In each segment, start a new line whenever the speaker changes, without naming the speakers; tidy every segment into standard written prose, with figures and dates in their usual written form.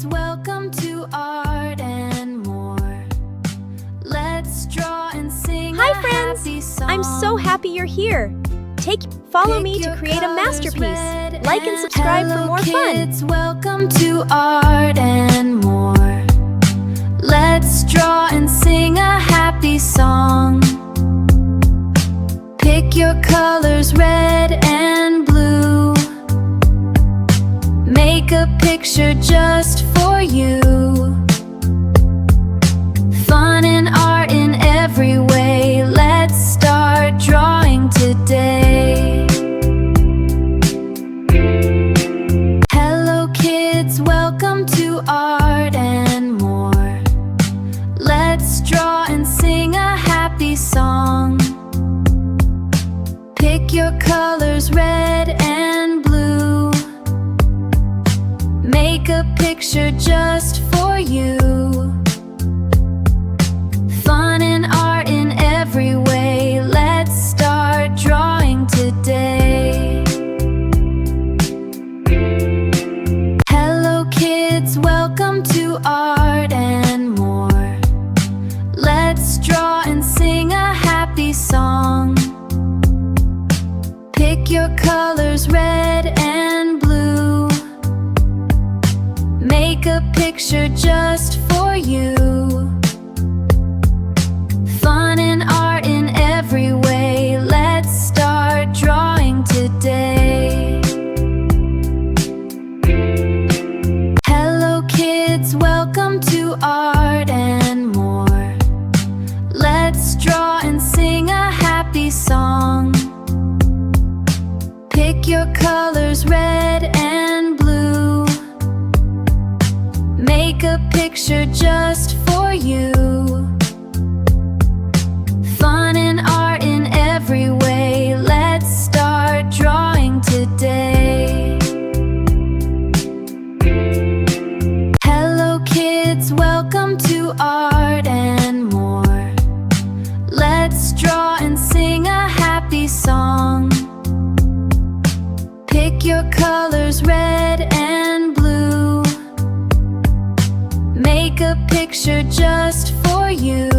kids, welcome to Art and More. Let's draw and sing.
Hi friends! I'm so happy you're here. Follow me to create a masterpiece. Like and subscribe for more
kids,
fun.
Welcome to Art and More. Let's draw and sing a happy song. Pick your colors, red and blue. Make a picture just for you. Fun and art in every way. Let's start drawing today. Hello kids, welcome to Art and More. Let's draw and sing a happy song. Pick your colors, red and blue. Make a picture just for you. Fun and art in every way. Let's start drawing today. Hello kids, welcome to Art and More. Let's draw and sing a happy song. Pick your colors, red and blue. Make a picture just for you. Fun and art in every way. Let's start drawing today. Hello kids, welcome to Art and More. Let's draw and sing a happy song. Pick your colors, red and blue. Make a picture just for you. Fun and art in every way. Let's start drawing today. Hello kids, welcome to Art and More. Let's draw and sing a happy song. Pick your colors, red and blue. Make a picture just for you.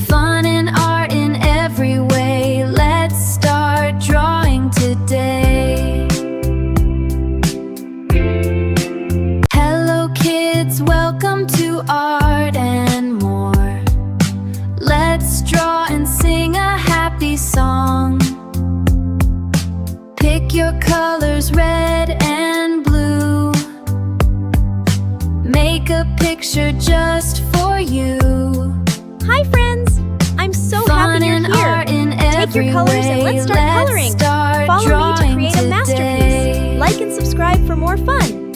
Fun and art in every way. Let's start drawing today. Hello kids, welcome to Art and More. Let's draw and sing a happy song. Pick your colors, red and blue. Make a picture just for you.
Hi friends! I'm so happy you're here. Take your colors and let's start coloring. Follow me to create a masterpiece. Like and subscribe for more fun.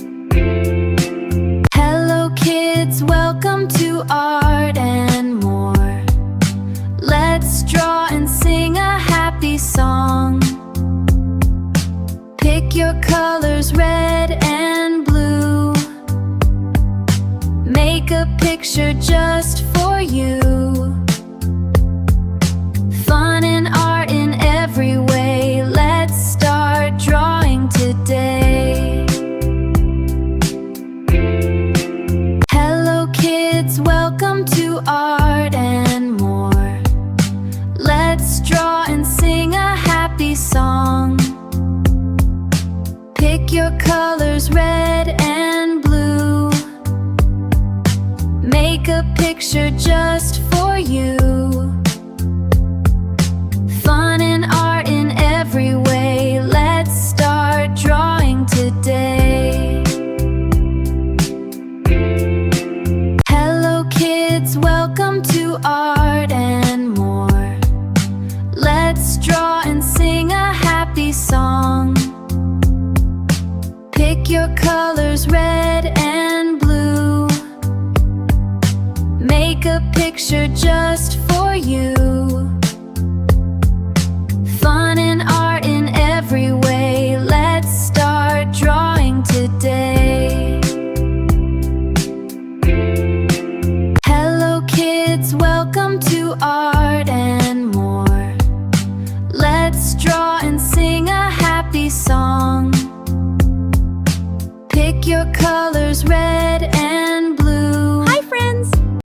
Hello kids, welcome to Art and More. Let's draw and sing a happy song. Pick your colors, red and blue. Make a picture just for you. Fun and art in every way. Let's start drawing today. Hello kids, welcome to Art and More. Let's draw and sing a happy song. Pick your colors, red and blue. Make a picture just for you. Fun and art in every way. Let's start drawing today. Hello kids, welcome to Art and More. Let's draw and sing a happy song. Pick your colors, red and blue. Make a picture just for you. Fun and art in every way. Let's start drawing today. Hello kids, welcome to Art and More. Let's draw and sing a happy song. Pick your colors